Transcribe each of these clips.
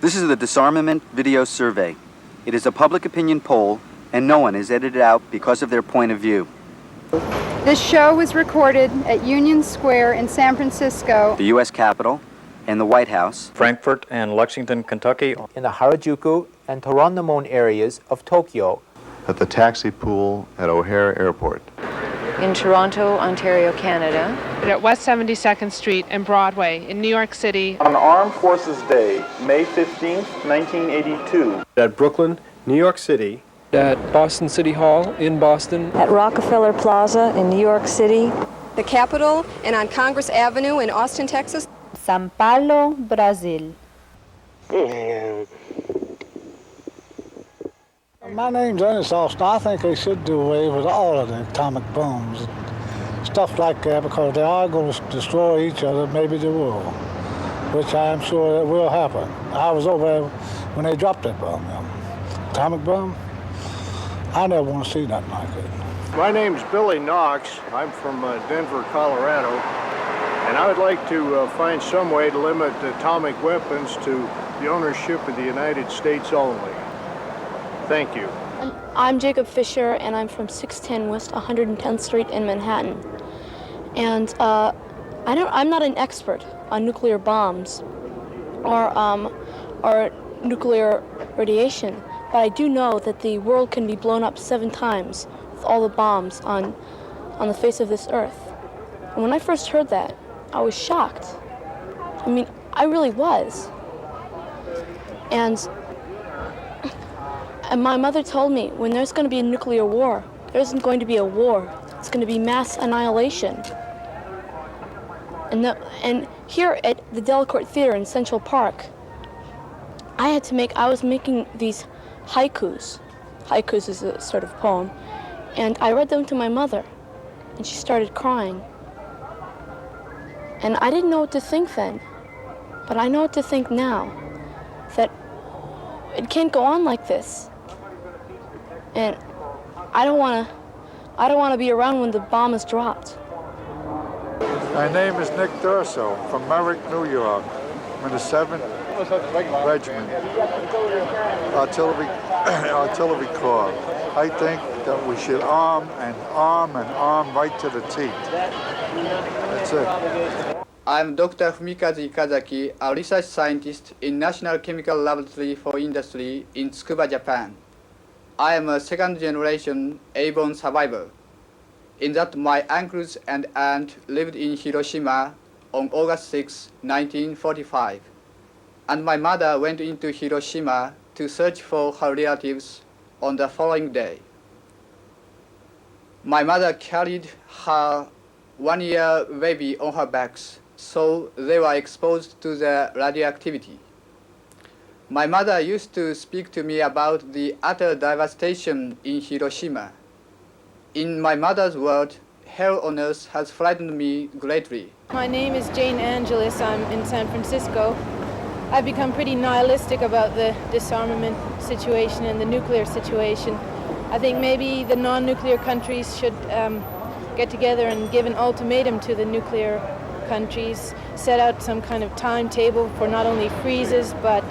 This is the Disarmament Video Survey. It is a public opinion poll, and no one is edited out because of their point of view. This show was recorded at Union Square in San Francisco, The U.S. Capitol, and the White House, Frankfurt and Lexington, Kentucky, in the Harajuku and Toranomon areas of Tokyo, at the taxi pool at O'Hare Airport, in Toronto, Ontario, Canada, at West 72nd Street and Broadway in New York City. On Armed Forces Day, May 15th, 1982. At Brooklyn, New York City. At Boston City Hall in Boston. At Rockefeller Plaza in New York City. The Capitol and on Congress Avenue in Austin, Texas. São Paulo, Brazil. My name's Ernest Austin. I think they should do away with all of the atomic bombs, stuff like that, because they are going to destroy each other, maybe the world, which I am sure that will happen. I was over there when they dropped that bomb, atomic bomb. I never want to see nothing like it. My name's Billy Knox. I'm from Denver, Colorado, and I would like to find some way to limit atomic weapons to the ownership of the United States only. Thank you. I'm Jacob Fisher, and I'm from 610 West 110th Street in Manhattan. And I'm not an expert on nuclear bombs or nuclear radiation, but I do know that the world can be blown up 7 times with all the bombs on the face of this earth. And when I first heard that, I was shocked. I mean, I really was. And my mother told me, when there's going to be a nuclear war, there isn't going to be a war. It's going to be mass annihilation. And here at the Delacorte Theater in Central Park, I was making these haikus. Haikus is a sort of poem. And I read them to my mother, and she started crying. And I didn't know what to think then, but I know what to think now, that it can't go on like this. And I don't want to be around when the bomb is dropped. My name is Nick Durso from Merrick, New York. I'm in the 7th Regiment, Artillery Corps. I think that we should arm right to the teeth. That's it. I'm Dr. Fumikazu Ikazaki, a research scientist in National Chemical Laboratory for Industry in Tsukuba, Japan. I am a second-generation airborne survivor, in that my uncles and aunt lived in Hiroshima on August 6, 1945, and my mother went into Hiroshima to search for her relatives on the following day. My mother carried her 1-year baby on her backs, so they were exposed to the radioactivity. My mother used to speak to me about the utter devastation in Hiroshima. In my mother's word, hell on earth has frightened me greatly. My name is Jane Angelis. I'm in San Francisco. I've become pretty nihilistic about the disarmament situation and the nuclear situation. I think maybe the non-nuclear countries should get together and give an ultimatum to the nuclear countries, set out some kind of timetable for not only freezes but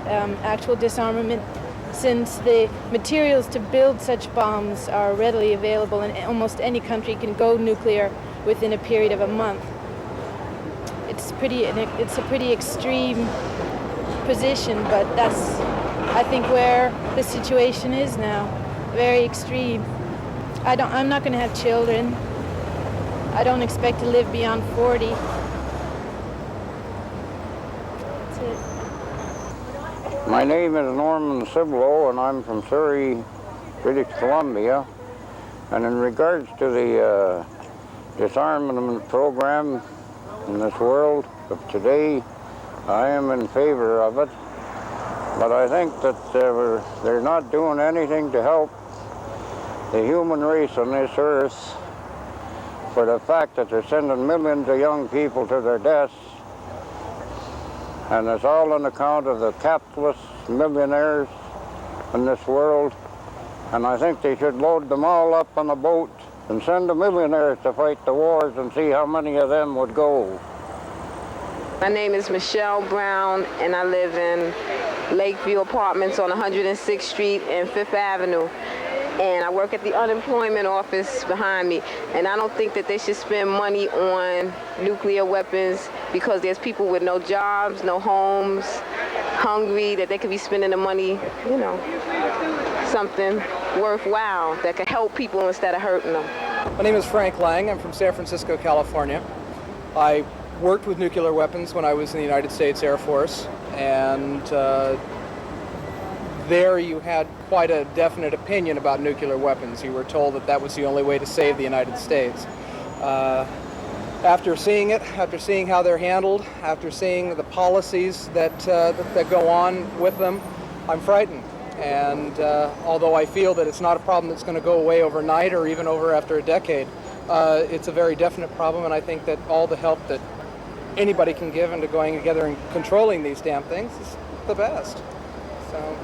actual disarmament, since the materials to build such bombs are readily available and almost any country can go nuclear within a period of a month. It's a pretty extreme position, but that's, I think, where the situation is now. Very extreme. I'm not going to have children. I don't expect to live beyond 40. That's it. My name is Norman Cibolo, and I'm from Surrey, British Columbia. And in regards to the disarmament program in this world of today, I am in favor of it. But I think that they're not doing anything to help the human race on this earth, for the fact that they're sending millions of young people to their deaths. And it's all on account of the capitalist millionaires in this world. And I think they should load them all up on a boat and send the millionaires to fight the wars and see how many of them would go. My name is Michelle Brown, and I live in Lakeview Apartments on 106th Street and 5th Avenue. And I work at the unemployment office behind me. And I don't think that they should spend money on nuclear weapons because there's people with no jobs, no homes, hungry, that they could be spending the money, you know, something worthwhile that could help people instead of hurting them. My name is Frank Lang. I'm from San Francisco, California. I worked with nuclear weapons when I was in the United States Air Force, and there you had quite a definite opinion about nuclear weapons. You were told that that was the only way to save the United States. After seeing it, after seeing how they're handled, after seeing the policies that go on with them, I'm frightened. And although I feel that it's not a problem that's going to go away overnight or even over after a decade, it's a very definite problem, and I think that all the help that anybody can give into going together and controlling these damn things is the best. So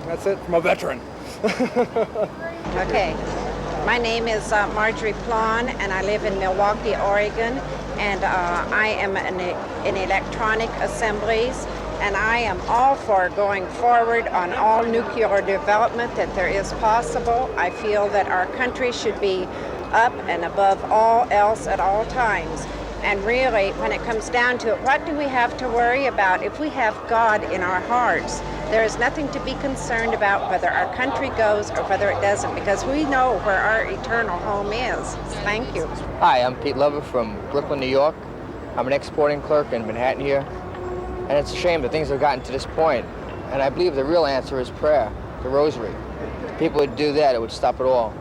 that's it from a veteran. Okay. My name is Marjorie Plon, and I live in Milwaukee, Oregon, and I am in electronic assemblies, and I am all for going forward on all nuclear development that there is possible. I feel that our country should be up and above all else at all times. And really, when it comes down to it, what do we have to worry about if we have God in our hearts? There is nothing to be concerned about whether our country goes or whether it doesn't, because we know where our eternal home is. Thank you. Hi, I'm Pete Lover from Brooklyn, New York. I'm an exporting clerk in Manhattan here. And it's a shame that things have gotten to this point. And I believe the real answer is prayer, the rosary. If people would do that, it would stop it all.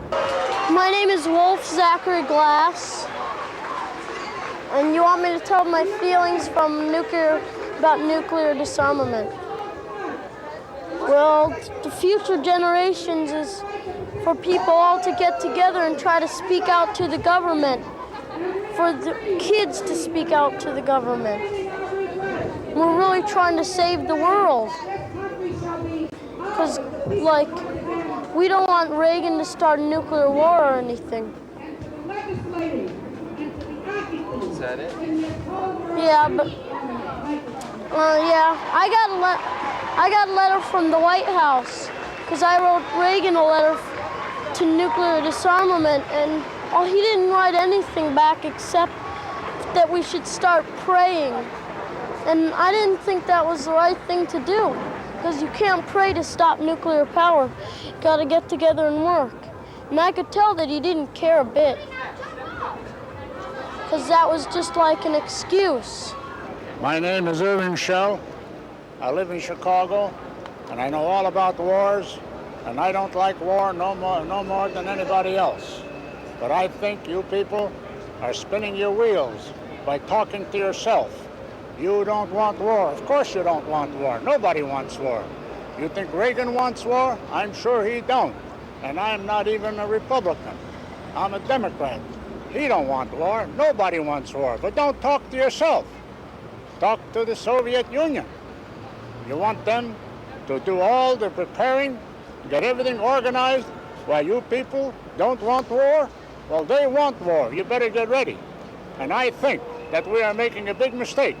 My name is Wolf Zachary Glass. And you want me to tell my feelings about nuclear disarmament? Well, the future generations is for people all to get together and try to speak out to the government, for the kids to speak out to the government. We're really trying to save the world. Because, like, we don't want Reagan to start a nuclear war or anything. Is that it? Yeah, but I got a letter from the White House because I wrote Reagan a letter to nuclear disarmament, and he didn't write anything back except that we should start praying. And I didn't think that was the right thing to do, because you can't pray to stop nuclear power. You got to get together and work. And I could tell that he didn't care a bit, because that was just like an excuse. My name is Irving Schell. I live in Chicago, and I know all about wars, and I don't like war no more than anybody else. But I think you people are spinning your wheels by talking to yourself. You don't want war. Of course you don't want war. Nobody wants war. You think Reagan wants war? I'm sure he don't. And I'm not even a Republican. I'm a Democrat. He don't want war. Nobody wants war. But don't talk to yourself. Talk to the Soviet Union. You want them to do all the preparing, get everything organized, while you people don't want war? Well, they want war. You better get ready. And I think that we are making a big mistake,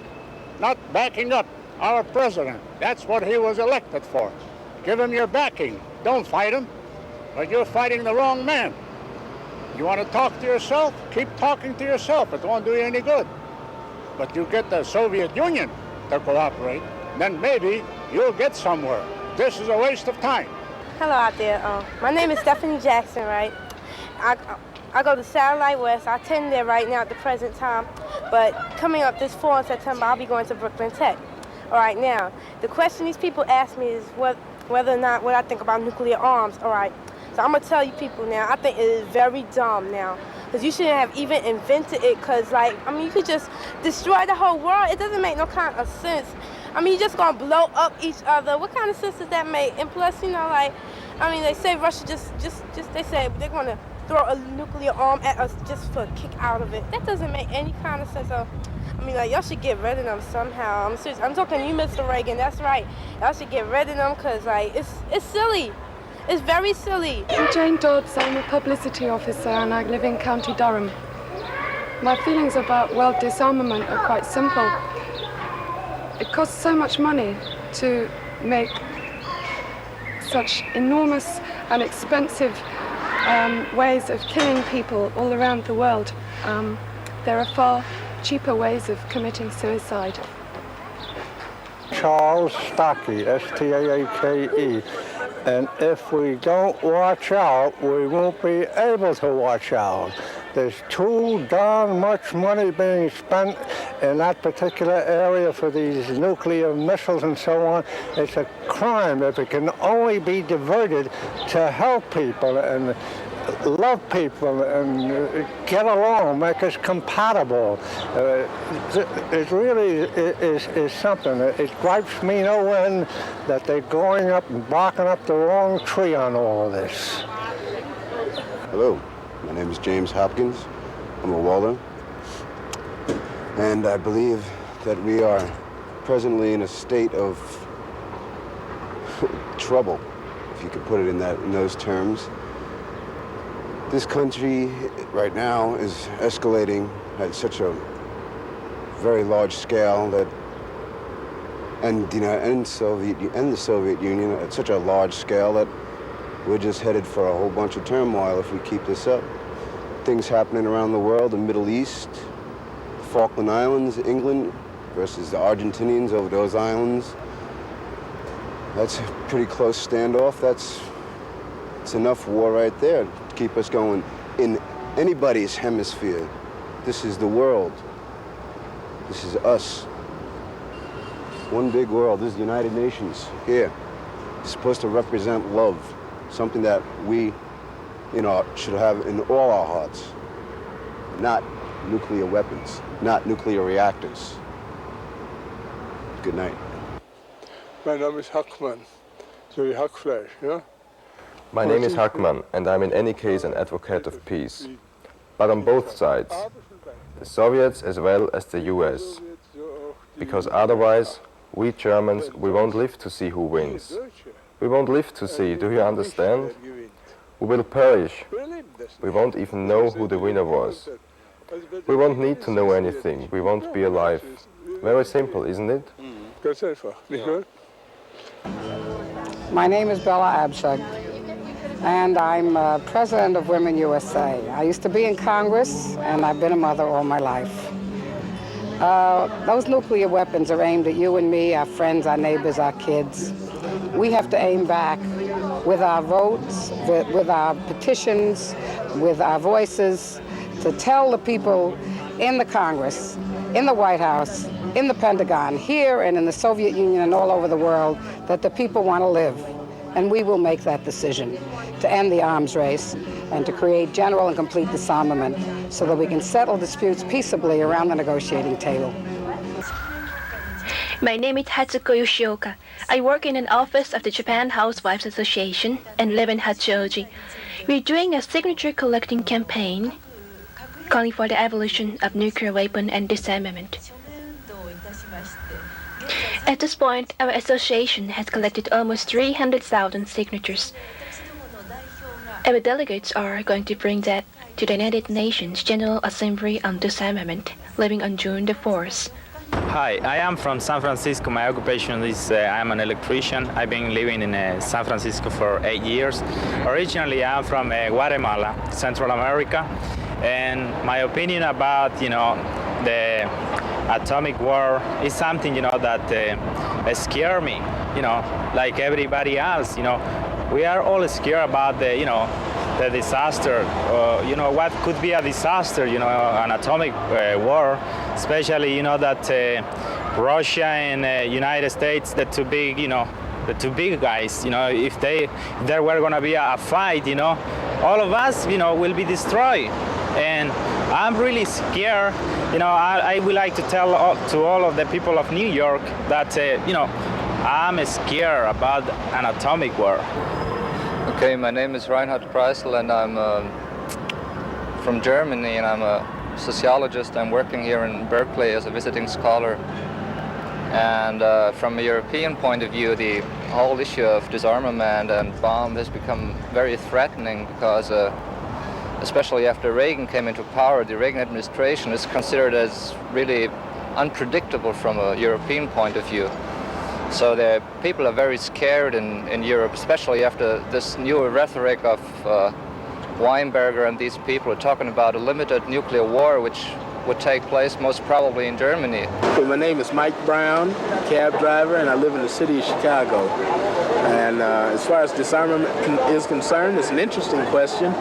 not backing up our president. That's what he was elected for. Give him your backing. Don't fight him, but you're fighting the wrong man. You want to talk to yourself? Keep talking to yourself. It won't do you any good. But you get the Soviet Union to cooperate, then maybe you'll get somewhere. This is a waste of time. Hello out there. My name is Stephanie Jackson, right? I go to Satellite West. I attend there right now at the present time. But coming up this fall in September, I'll be going to Brooklyn Tech. All right, now, the question these people ask me is whether or not what I think about nuclear arms. All right, so I'm going to tell you people now, I think it is very dumb now. Because you shouldn't have even invented it, because, like, I mean, you could just destroy the whole world. It doesn't make no kind of sense. I mean, you're just going to blow up each other. What kind of sense does that make? And plus, you know, like, I mean, they say Russia they say they're going to throw a nuclear arm at us just for a kick out of it. That doesn't make any kind of sense. I mean, like, y'all should get rid of them somehow. I'm serious. I'm talking to you, Mr. Reagan. That's right. Y'all should get rid of them, because, like, it's silly. It's very silly. I'm Jane Dodds. I'm a publicity officer, and I live in County Durham. My feelings about world disarmament are quite simple. It costs so much money to make such enormous and expensive ways of killing people all around the world. There are far cheaper ways of committing suicide. Charles Stockey, S-T-A-A-K-E. And if we don't watch out, we won't be able to watch out. There's too darn much money being spent in that particular area for these nuclear missiles and so on. It's a crime if it can only be diverted to help people and love people and get along, make us compatible. It really is something. It gripes me no end that they're going up and barking up the wrong tree on all of this. Hello, my name is James Hopkins. I'm a welder. And I believe that we are presently in a state of trouble, if you could put it in those terms. This country right now is escalating at such a very large scale that, and the Soviet Union at such a large scale that we're just headed for a whole bunch of turmoil if we keep this up. Things happening around the world, the Middle East, Falkland Islands, England versus the Argentinians over those islands. That's a pretty close standoff. It's enough war right there to keep us going in anybody's hemisphere. This is the world. This is us. One big world. This is the United Nations here. It's supposed to represent love, something that we, should have in all our hearts. Not nuclear weapons, not nuclear reactors. Good night. Mein Name ist Hackmann, so wie Hackfleisch, ja? My name is Hackmann, and I'm in any case an advocate of peace. But on both sides, the Soviets as well as the US. Because otherwise, we Germans, we won't live to see who wins. We won't live to see, do you understand? We will perish. We won't even know who the winner was. We won't need to know anything. We won't be alive. Very simple, isn't it? Ganz einfach, nicht wahr? My name is Bella Abshag, and I'm president of Women USA. I used to be in Congress, and I've been a mother all my life. Those nuclear weapons are aimed at you and me, our friends, our neighbors, our kids. We have to aim back with our votes, with our petitions, with our voices, to tell the people in the Congress, in the White House, in the Pentagon, here and in the Soviet Union and all over the world, that the people want to live. And we will make that decision to end the arms race and to create general and complete disarmament so that we can settle disputes peaceably around the negotiating table. My name is Hatsuko Yoshioka. I work in an office of the Japan Housewives Association and live in Hachioji. We're doing a signature collecting campaign calling for the abolition of nuclear weapon and disarmament. At this point, our association has collected almost 300,000 signatures. Our delegates are going to bring that to the United Nations General Assembly on Disarmament, living on June the 4th. Hi, I am from San Francisco. My occupation is I'm an electrician. I've been living in San Francisco for 8 years. Originally, I'm from Guatemala, Central America, and my opinion about the atomic war is something that scares me. Like everybody else. We are all scared about the disaster. What could be a disaster? An atomic war, especially that Russia and United States, the two big guys. If there were going to be a fight, all of us, will be destroyed. And I'm really scared. I would like to tell to all of the people of New York that I'm scared about an atomic war. Okay, my name is Reinhard Preisel, and I'm from Germany, and I'm a sociologist. I'm working here in Berkeley as a visiting scholar. And from a European point of view, the whole issue of disarmament and bomb has become very threatening because especially after Reagan came into power, the Reagan administration is considered as really unpredictable from a European point of view. So the people are very scared in Europe, especially after this new rhetoric of Weinberger and these people are talking about a limited nuclear war, which would take place most probably in Germany. Okay, my name is Mike Brown, cab driver, and I live in the city of Chicago. And as far as disarmament is concerned, it's an interesting question.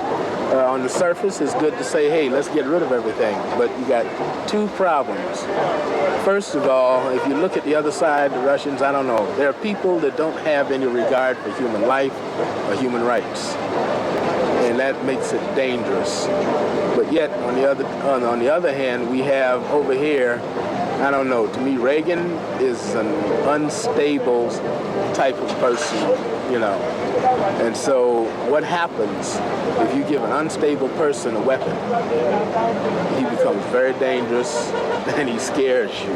On the surface, it's good to say, hey, let's get rid of everything. But you got two problems. First of all, if you look at the other side, the Russians, I don't know. There are people that don't have any regard for human life or human rights. And that makes it dangerous. But yet, on the other hand, we have over here, I don't know, to me, Reagan is an unstable type of person, you know. And so what happens if you give an unstable person a weapon? He becomes very dangerous and he scares you.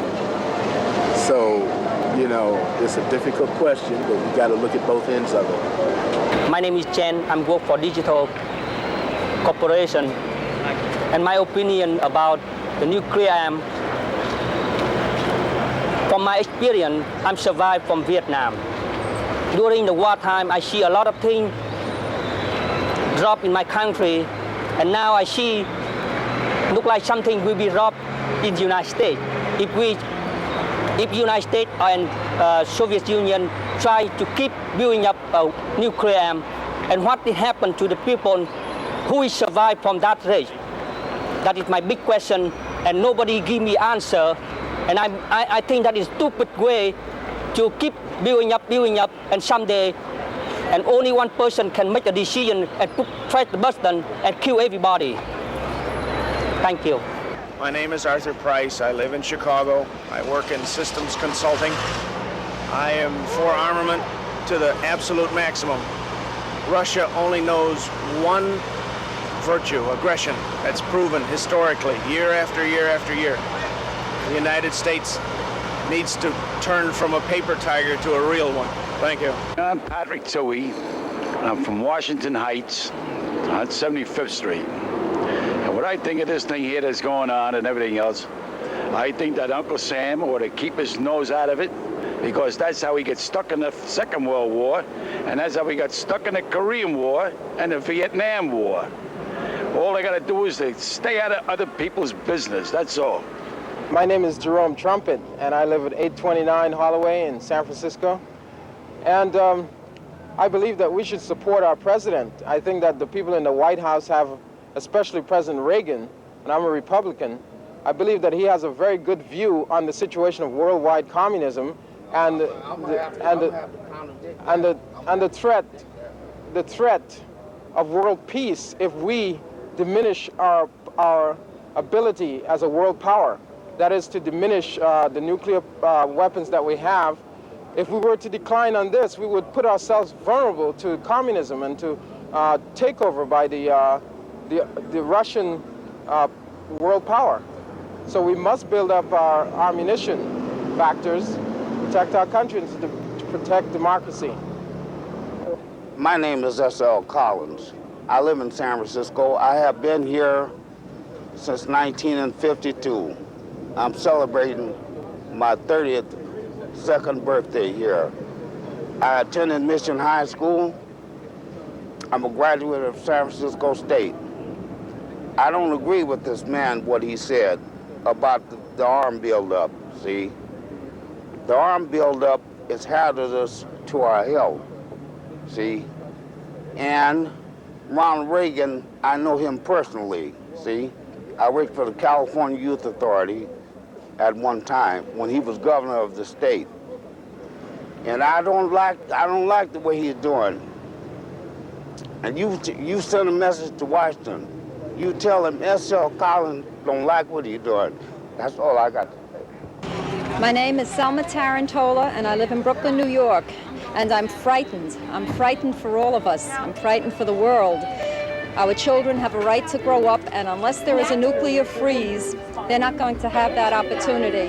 So, you know, it's a difficult question, but we got to look at both ends of it. My name is Chen. I'm work for Digital Corporation. And my opinion about the nuclear arm, from my experience, I'm survived from Vietnam. During the wartime, I see a lot of things drop in my country, and now I see look like something will be dropped in the United States. If United States and Soviet Union try to keep building up a nuclear arm, and what will happen to the people who will survive from that race? That is my big question, and nobody give me answer. And I think that is a stupid way to keep building up, and someday, and only one person can make a decision and press the button and kill everybody. Thank you. My name is Arthur Price. I live in Chicago. I work in systems consulting. I am for armament to the absolute maximum. Russia only knows one virtue, aggression. That's proven historically, year after year after year. The United States needs to turn from a paper tiger to a real one. Thank you. I'm Patrick Toohey. I'm from Washington Heights on 75th Street. And what I think of this thing here that's going on and everything else, I think that Uncle Sam ought to keep his nose out of it, because that's how he gets stuck in the Second World War, and that's how he got stuck in the Korean War and the Vietnam War. All they got to do is they stay out of other people's business, that's all. My name is Jerome Trumpet, and I live at 829 Holloway in San Francisco. And I believe that we should support our president. I think that the people in the White House have, especially President Reagan, and I'm a Republican, I believe that he has a very good view on the situation of worldwide communism and the threat of world peace if we diminish our ability as a world power. That is to diminish the nuclear weapons that we have. If we were to decline on this, we would put ourselves vulnerable to communism and to takeover by the Russian world power. So we must build up our ammunition factors, protect our country, and to protect democracy. My name is S.L. Collins. I live in San Francisco. I have been here since 1952. I'm celebrating my 32nd birthday here. I attended Mission High School. I'm a graduate of San Francisco State. I don't agree with this man, what he said about the arm buildup, see? The arm buildup is hazardous to our health, see? And Ronald Reagan, I know him personally, see? I worked for the California Youth Authority at one time when he was governor of the state. And I don't like the way he's doing. And you send a message to Washington. You tell him S.L. Collins don't like what he's doing. That's all I got to say. My name is Selma Tarantola, and I live in Brooklyn, New York. And I'm frightened. I'm frightened for all of us. I'm frightened for the world. Our children have a right to grow up, and unless there is a nuclear freeze, they're not going to have that opportunity.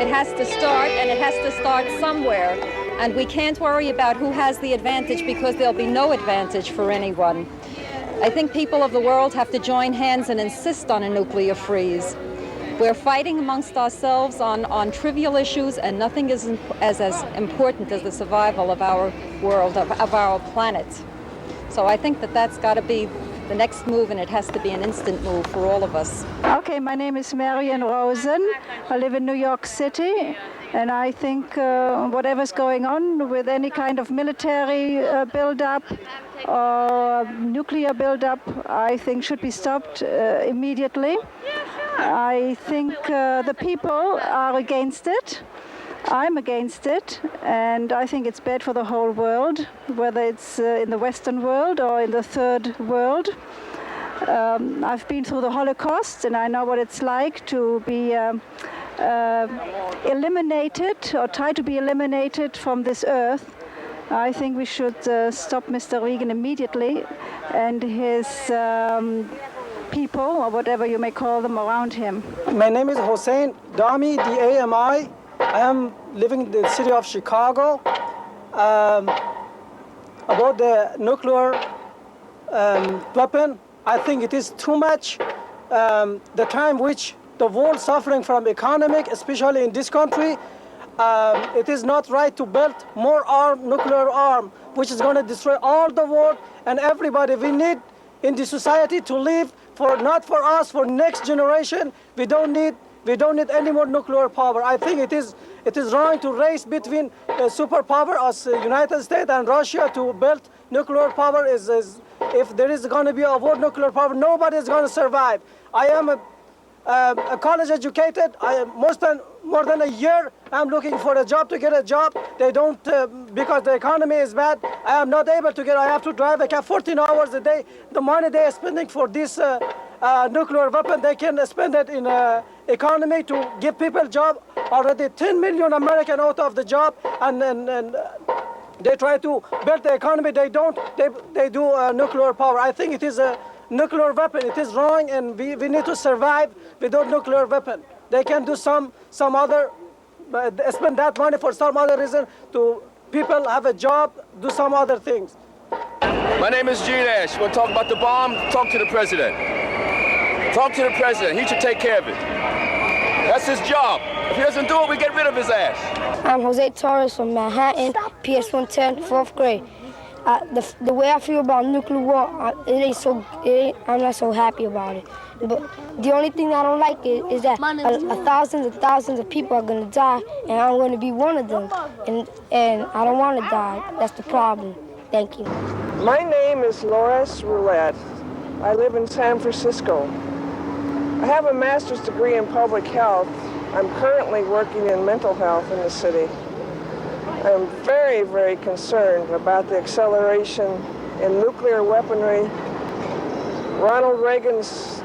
It has to start, and it has to start somewhere. And we can't worry about who has the advantage, because there'll be no advantage for anyone. I think people of the world have to join hands and insist on a nuclear freeze. We're fighting amongst ourselves on trivial issues, and nothing is as important as the survival of our world, of our planet. So I think that that's got to be the next move, and it has to be an instant move for all of us. Okay, my name is Marian Rosen. I live in New York City, and I think whatever's going on with any kind of military build-up or nuclear build-up, I think should be stopped immediately. I think the people are against it. I'm against it, and I think it's bad for the whole world, whether it's in the Western world or in the Third World. I've been through the Holocaust, and I know what it's like to be eliminated or try to be eliminated from this earth. I think we should stop Mr. Reagan immediately and his people, or whatever you may call them, around him. My name is Hossein Dami, D-A-M-I. I am living in the city of Chicago. About the nuclear weapon, I think it is too much. The time which the world suffering from economic, especially in this country, it is not right to build more nuclear arm, which is going to destroy all the world and everybody. We need in the society to live not for us, for next generation. We don't need any more nuclear power. I think it is wrong to race between superpower as United States and Russia to build nuclear power. If there is going to be a war nuclear power, nobody is going to survive. I am a college educated. I am more than a year. I'm looking for a job to get a job. They don't, because the economy is bad. I am not able to get. I have to drive. I have 14 hours a day. The money they are spending for this nuclear weapon, they can spend it in economy to give people job. Already 10 million Americans out of the job, and they try to build the economy. They don't. They do nuclear power. I think it is a nuclear weapon. It is wrong, and we need to survive without nuclear weapon. They can do some other, spend that money for some other reason to people have a job, do some other things. My name is Gene Ash. You want to talk about the bomb? Talk to the president. Talk to the president. He should take care of it. That's his job. If he doesn't do it, we get rid of his ass. I'm Jose Torres from Manhattan, PS 110, 4th grade. The way I feel about nuclear war, I'm not so happy about it. But the only thing I don't like is that thousands and thousands of people are going to die, and I'm going to be one of them. And I don't want to die. That's the problem. Thank you. My name is Loris Roulette. I live in San Francisco. I have a master's degree in public health. I'm currently working in mental health in the city. I'm very, very concerned about the acceleration in nuclear weaponry, Ronald Reagan's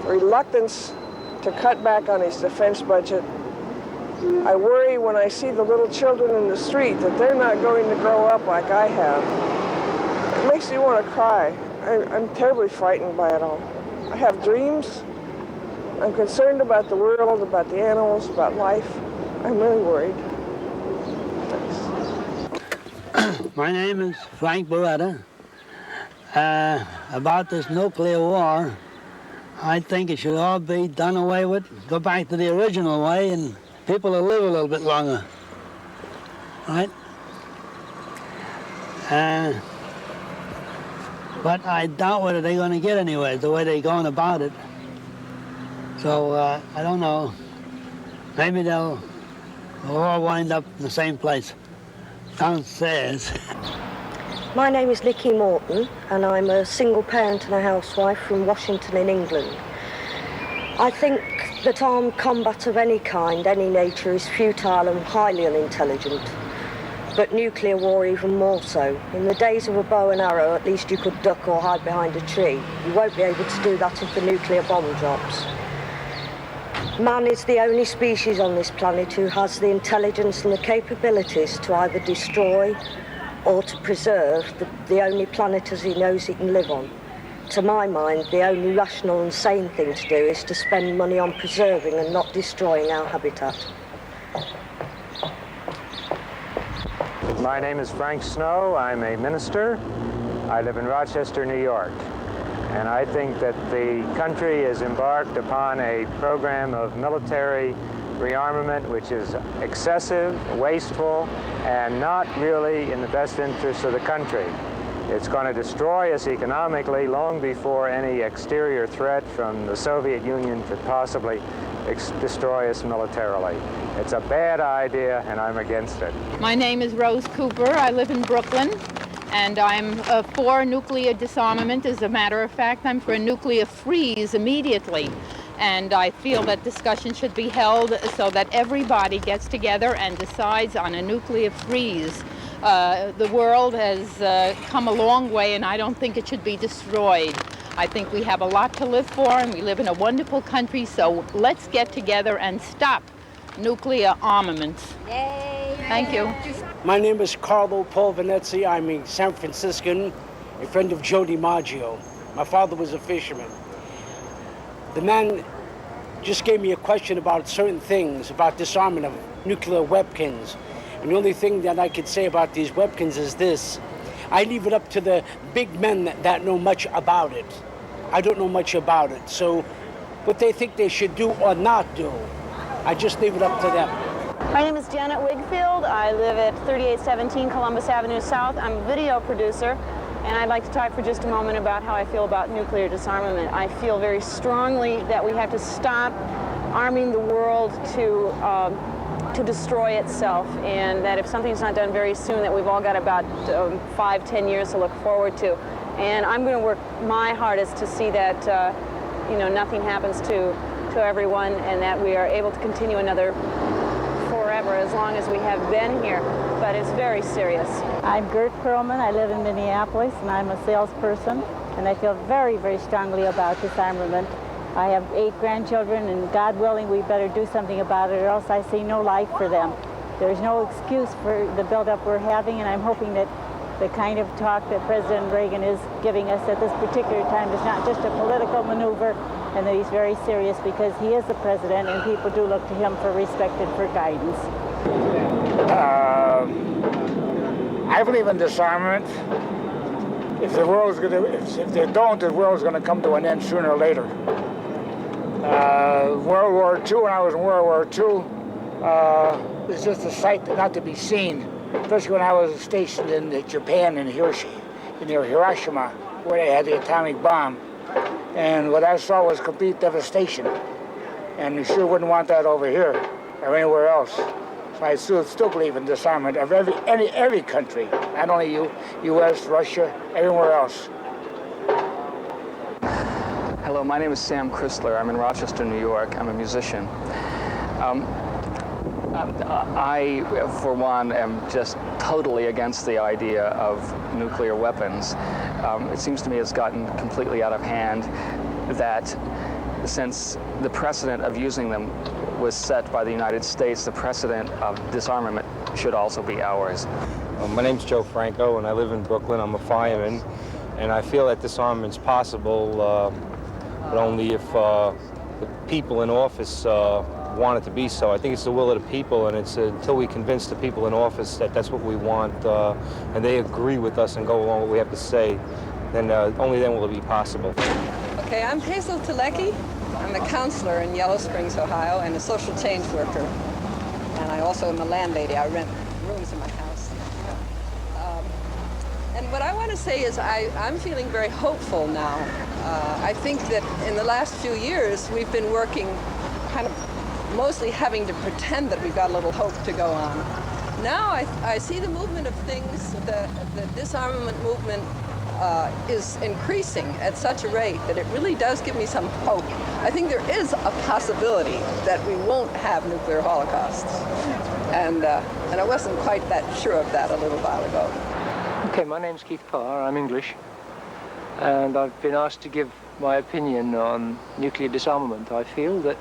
reluctance to cut back on his defense budget. I worry when I see the little children in the street that they're not going to grow up like I have. It makes me want to cry. I'm terribly frightened by it all. I have dreams. I'm concerned about the world, about the animals, about life. I'm really worried. My name is Frank Beretta. About this nuclear war, I think it should all be done away with, go back to the original way, and people will live a little bit longer, right? But I doubt whether they're going to get anywhere, the way they're going about it. So I don't know. Maybe they'll all wind up in the same place, downstairs. My name is Nikki Morton, and I'm a single parent and a housewife from Washington in England. I think that armed combat of any kind, any nature, is futile and highly unintelligent. But nuclear war even more so. In the days of a bow and arrow, at least you could duck or hide behind a tree. You won't be able to do that if the nuclear bomb drops. Man is the only species on this planet who has the intelligence and the capabilities to either destroy or to preserve the only planet as he knows he can live on. To my mind, the only rational and sane thing to do is to spend money on preserving and not destroying our habitat. My name is Frank Snow. I'm a minister. I live in Rochester, New York. And I think that the country has embarked upon a program of military rearmament which is excessive, wasteful, and not really in the best interest of the country. It's going to destroy us economically long before any exterior threat from the Soviet Union could possibly destroy us militarily. It's a bad idea, and I'm against it. My name is Rose Cooper. I live in Brooklyn, and I'm for nuclear disarmament. As a matter of fact, I'm for a nuclear freeze immediately. And I feel that discussion should be held so that everybody gets together and decides on a nuclear freeze. The world has come a long way, and I don't think it should be destroyed. I think we have a lot to live for, and we live in a wonderful country, so let's get together and stop nuclear armaments. Yay! Thank you. My name is Carlo Polvanezzi. I'm a San Franciscan, a friend of Joe DiMaggio. My father was a fisherman. The man just gave me a question about certain things, about disarmament of nuclear weapons. And the only thing that I could say about these weapons is this. I leave it up to the big men that know much about it. I don't know much about it. So what they think they should do or not do, I just leave it up to them. My name is Janet Wigfield. I live at 3817 Columbus Avenue South. I'm a video producer, and I'd like to talk for just a moment about how I feel about nuclear disarmament. I feel very strongly that we have to stop arming the world to destroy itself, and that if something's not done very soon, that we've all got about 5-10 years to look forward to. And I'm going to work my hardest to see that nothing happens to everyone, and that we are able to continue another forever, as long as we have been here. But it's very serious. I'm Gert Perlman. I live in Minneapolis, and I'm a salesperson, and I feel very, very strongly about disarmament. I have 8 grandchildren, and God willing, we better do something about it, or else I see no life for them. There's no excuse for the buildup we're having, and I'm hoping that the kind of talk that President Reagan is giving us at this particular time is not just a political maneuver, and that he's very serious, because he is the president, and people do look to him for respect and for guidance. I believe in disarmament. If the world's going to, if they don't, the world's going to come to an end sooner or later. World War II, when I was in World War II, it's just a sight not to be seen. Especially when I was stationed in Japan, in Hiroshima, where they had the atomic bomb. And what I saw was complete devastation. And you sure wouldn't want that over here or anywhere else. So I still believe in disarmament of every country, not only U.S., Russia, everywhere else. Hello, my name is Sam Chrysler. I'm in Rochester, New York. I'm a musician. I, for one, am just totally against the idea of nuclear weapons. It seems to me it's gotten completely out of hand, that since the precedent of using them was set by the United States, the precedent of disarmament should also be ours. My name's Joe Franco, and I live in Brooklyn. I'm a fireman, and I feel that disarmament's possible, but only if the people in office want it to be so. I think it's the will of the people, and it's until we convince the people in office that that's what we want, and they agree with us and go along with what we have to say, then only then will it be possible. Okay, I'm Hazel Telecki. I'm a counselor in Yellow Springs, Ohio, and a social change worker. And I also am a landlady. I rent rooms in my house. And what I want to say is I'm feeling very hopeful now. I think that in the last few years, we've been working kind of mostly having to pretend that we've got a little hope to go on. Now I see the movement of things, the disarmament movement is increasing at such a rate that it really does give me some hope. I think there is a possibility that we won't have nuclear holocausts. And I wasn't quite that sure of that a little while ago. Okay, my name's Keith Parr. I'm English. And I've been asked to give my opinion on nuclear disarmament. I feel that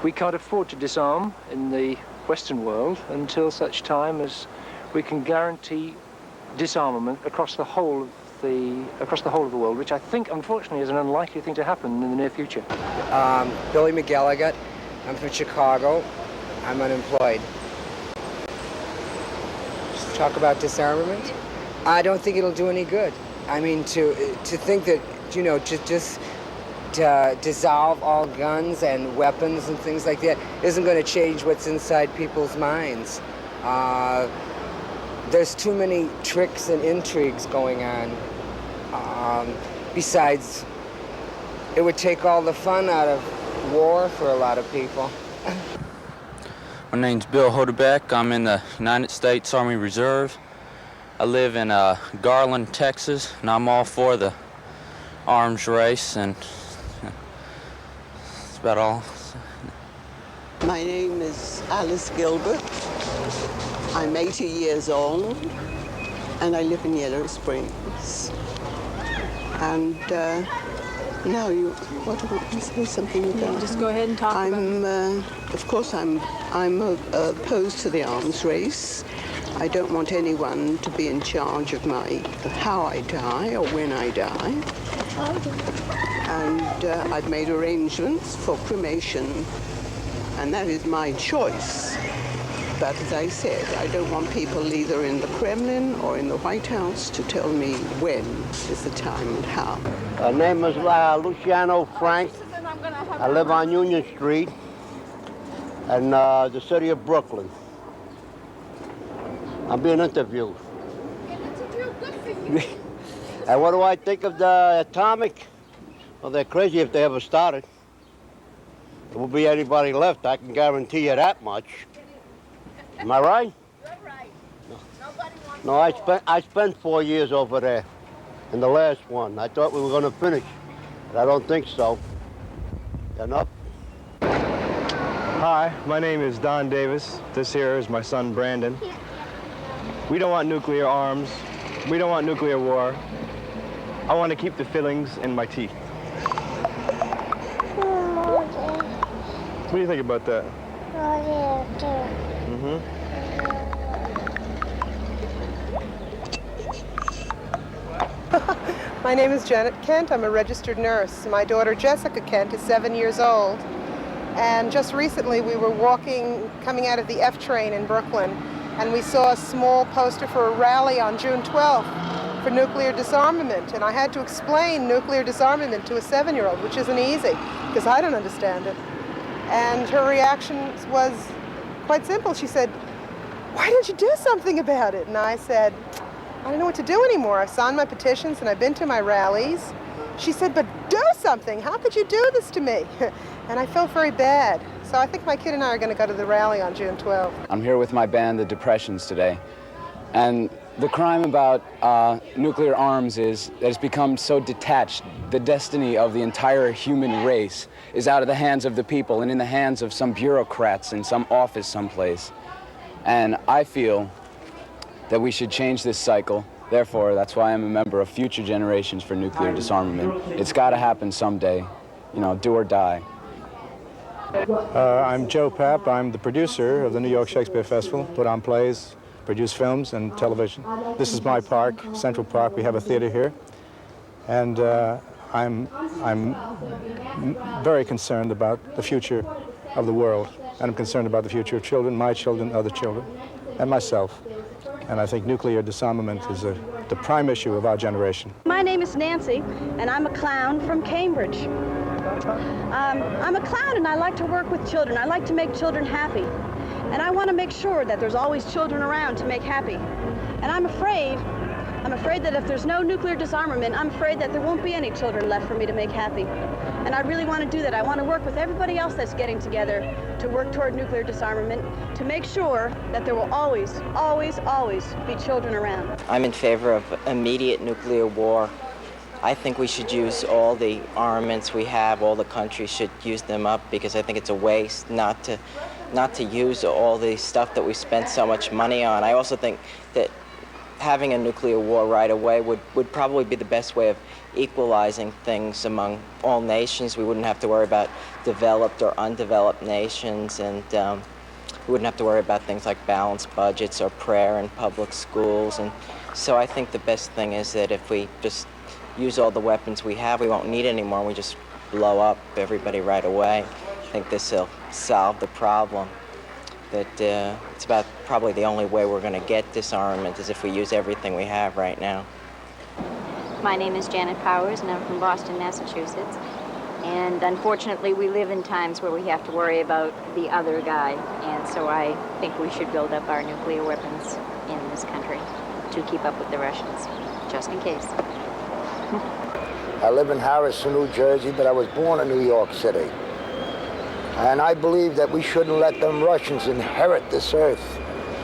we can't afford to disarm in the Western world until such time as we can guarantee disarmament across the whole of the world, which I think, unfortunately, is an unlikely thing to happen in the near future. Billy McGilligan. I'm from Chicago. I'm unemployed. Just talk about disarmament. I don't think it'll do any good. I mean, to think that you know, just to dissolve all guns and weapons and things like that isn't going to change what's inside people's minds. There's too many tricks and intrigues going on. Besides, it would take all the fun out of war for a lot of people. My name's Bill Hodebeck. I'm in the United States Army Reserve. I live in Garland, Texas, and I'm all for the arms race, and that's about all. My name is Alice Gilbert. I'm 80 years old, and I live in Yellow Springs. And now what do you say something about? Just go ahead and talk about it. Of course, I'm opposed to the arms race. I don't want anyone to be in charge of how I die or when I die. And I've made arrangements for cremation, and that is my choice. But as I said, I don't want people either in the Kremlin or in the White House to tell me when is the time and how. My name is Luciano Frank. I live on Union Street in the city of Brooklyn. I'm being interviewed. And what do I think of the atomic? Well, they're crazy if they ever started. There won't be anybody left, I can guarantee you that much. Am I right? You're right. No, I spent 4 years over there in the last one. I thought we were going to finish, but I don't think so. Enough? Hi, my name is Don Davis. This here is my son, Brandon. We don't want nuclear arms. We don't want nuclear war. I want to keep the fillings in my teeth. What do you think about that? Mm-hmm. My name is Janet Kent. I'm a registered nurse. My daughter Jessica Kent is 7 years old. And just recently we were coming out of the F train in Brooklyn, and we saw a small poster for a rally on June 12th for nuclear disarmament. And I had to explain nuclear disarmament to a 7-year-old, which isn't easy, because I don't understand it. And her reaction was quite simple. She said, "Why don't you do something about it?" And I said, "I don't know what to do anymore. I've signed my petitions and I've been to my rallies." She said, "But do something. How could you do this to me?" And I felt very bad. So I think my kid and I are going to go to the rally on June 12th. I'm here with my band, The Depressions, today. And the crime about nuclear arms is that it's become so detached. The destiny of the entire human race is out of the hands of the people and in the hands of some bureaucrats in some office someplace. And I feel that we should change this cycle. Therefore, that's why I'm a member of Future Generations for Nuclear Disarmament. It's got to happen someday, you know, do or die. I'm Joe Papp. I'm the producer of the New York Shakespeare Festival, put on plays, produce films and television. This is my park, Central Park. We have a theater here. And I'm very concerned about the future of the world. And I'm concerned about the future of children, my children, other children, and myself. And I think nuclear disarmament is the prime issue of our generation. My name is Nancy, and I'm a clown from Cambridge. I'm a clown, and I like to work with children. I like to make children happy. And I want to make sure that there's always children around to make happy. And I'm afraid that if there's no nuclear disarmament, I'm afraid that there won't be any children left for me to make happy. And I really want to do that. I want to work with everybody else that's getting together to work toward nuclear disarmament, to make sure that there will always, always, always be children around. I'm in favor of immediate nuclear war. I think we should use all the armaments we have, all the countries should use them up, because I think it's a waste not to use all the stuff that we spent so much money on. I also think that having a nuclear war right away would probably be the best way of equalizing things among all nations. We wouldn't have to worry about developed or undeveloped nations, and we wouldn't have to worry about things like balanced budgets or prayer in public schools. And so I think the best thing is that if we just use all the weapons we have, we won't need any more. We just blow up everybody right away. I think this will solve the problem. That it's about probably the only way we're going to get disarmament is if we use everything we have right now. My name is Janet Powers, and I'm from Boston, Massachusetts. And unfortunately, we live in times where we have to worry about the other guy. And so I think we should build up our nuclear weapons in this country to keep up with the Russians, just in case. I live in Harrison, New Jersey, but I was born in New York City. And I believe that we shouldn't let them Russians inherit this earth.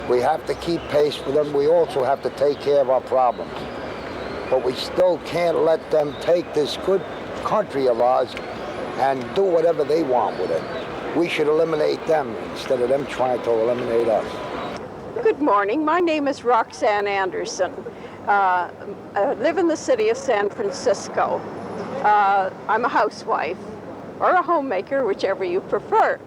We have to keep pace with them. We also have to take care of our problems. But we still can't let them take this good country of ours and do whatever they want with it. We should eliminate them instead of them trying to eliminate us. Good morning. My name is Roxanne Anderson. I live in the city of San Francisco. I'm a housewife or a homemaker, whichever you prefer.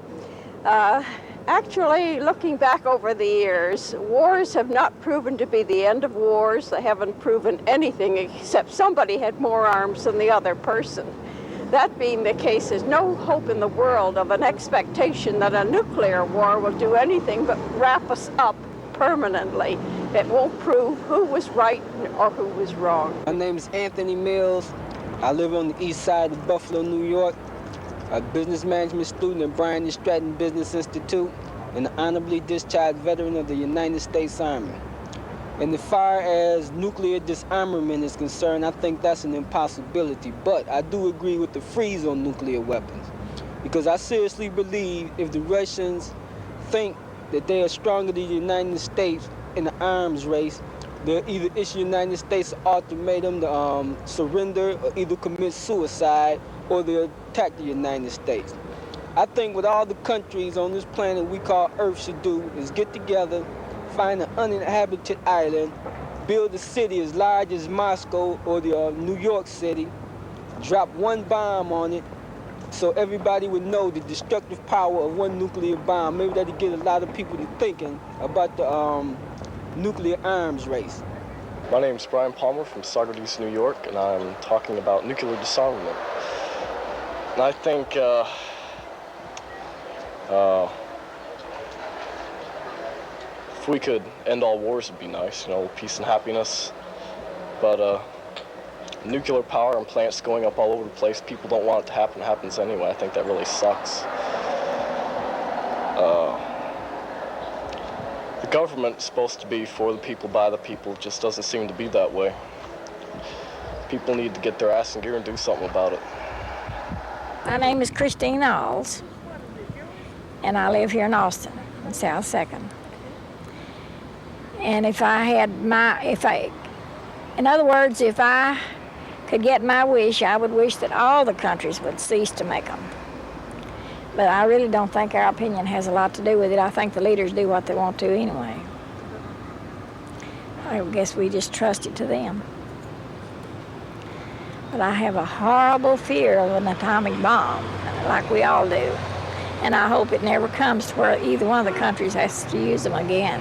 Actually, looking back over the years, wars have not proven to be the end of wars. They haven't proven anything except somebody had more arms than the other person. That being the case, there's no hope in the world of an expectation that a nuclear war will do anything but wrap us up permanently. It won't prove who was right or who was wrong. My name is Anthony Mills. I live on the east side of Buffalo, New York. A business management student at Bryan and Stratton Business Institute, and an honorably discharged veteran of the United States Army. And as far as nuclear disarmament is concerned, I think that's an impossibility. But I do agree with the freeze on nuclear weapons, because I seriously believe if the Russians think that they are stronger than the United States in the arms race, they'll either issue the United States an ultimatum to surrender or either commit suicide or they'll attack the United States. I think what all the countries on this planet we call Earth should do is get together, find an uninhabited island, build a city as large as Moscow or the New York City, drop one bomb on it so everybody would know the destructive power of one nuclear bomb. Maybe that'll get a lot of people to thinking about the nuclear arms race. My name is Brian Palmer from Saugerties, New York, and I'm talking about nuclear disarmament. And I think if we could end all wars, it'd be nice, peace and happiness. But nuclear power and plants going up all over the place, people don't want it to happen. It happens anyway. I think that really sucks. The government is supposed to be for the people, by the people. It just doesn't seem to be that way. People need to get their ass in gear and do something about it. My name is Christine Alls, and I live here in Austin, in South 2nd. And if I could get my wish, I would wish that all the countries would cease to make them. But I really don't think our opinion has a lot to do with it. I think the leaders do what they want to anyway. I guess we just trust it to them. But I have a horrible fear of an atomic bomb, like we all do. And I hope it never comes to where either one of the countries has to use them again.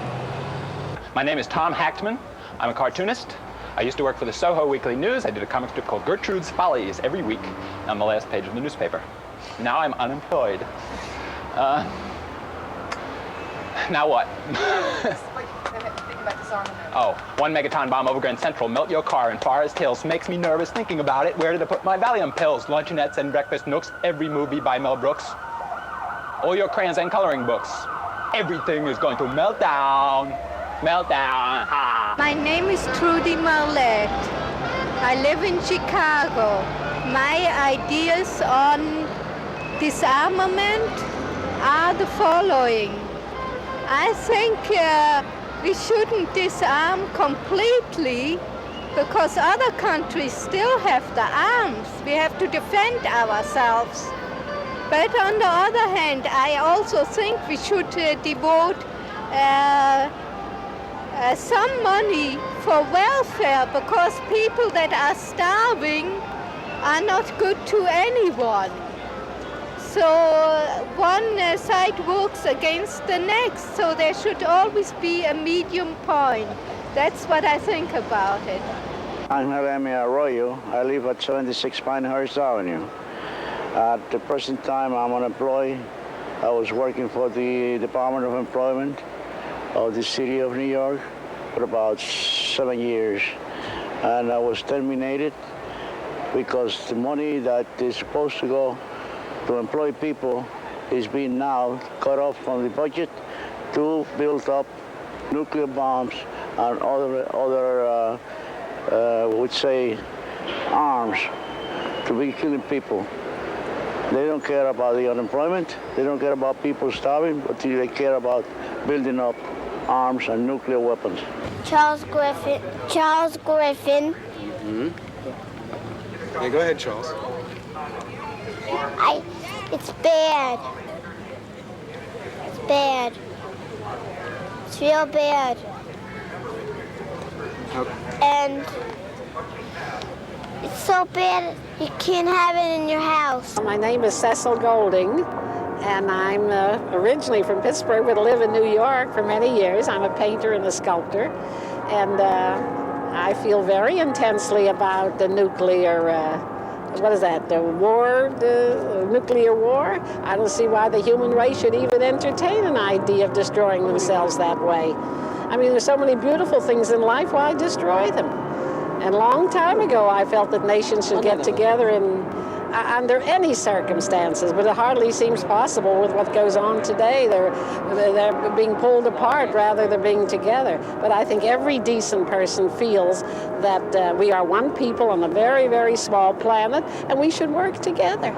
My name is Tom Hachtman. I'm a cartoonist. I used to work for the Soho Weekly News. I did a comic strip called Gertrude's Follies every week on the last page of the newspaper. Now I'm unemployed. Now what? Oh, 1 megaton bomb over Grand Central, melt your car in Forest Hills, makes me nervous thinking about it. Where did I put my Valium pills? Luncheonettes and breakfast nooks, every movie by Mel Brooks. All your crayons and coloring books. Everything is going to melt down. Melt down. Ah. My name is Trudy Marlette. I live in Chicago. My ideas on disarmament are the following. I think we shouldn't disarm completely because other countries still have the arms. We have to defend ourselves. But on the other hand, I also think we should devote some money for welfare because people that are starving are not good to anyone. So one side works against the next, so there should always be a medium point. That's what I think about it. I'm Jaime Arroyo. I live at 76 Pinehurst Avenue. At the present time, I'm unemployed. I was working for the Department of Employment of the City of New York for about 7 years. and I was terminated because the money that is supposed to go to employ people is being now cut off from the budget to build up nuclear bombs and other would say, arms to be killing people. They don't care about the unemployment. They don't care about people starving, but they care about building up arms and nuclear weapons. Charles Griffin. Charles Griffin. Mm-hmm. Yeah, go ahead, Charles. It's bad. It's bad. It's real bad. Okay. And it's so bad you can't have it in your house. My name is Cecil Golding, and I'm originally from Pittsburgh, but live in New York for many years. I'm a painter and a sculptor, and I feel very intensely about the nuclear, what is that, the war, the nuclear war? I don't see why the human race should even entertain an idea of destroying themselves that way. I mean, there's so many beautiful things in life, why destroy them? And a long time ago, I felt that nations should get together under any circumstances, but it hardly seems possible with what goes on today. They're being pulled apart rather than being together. But I think every decent person feels that we are one people on a very, very small planet, and we should work together.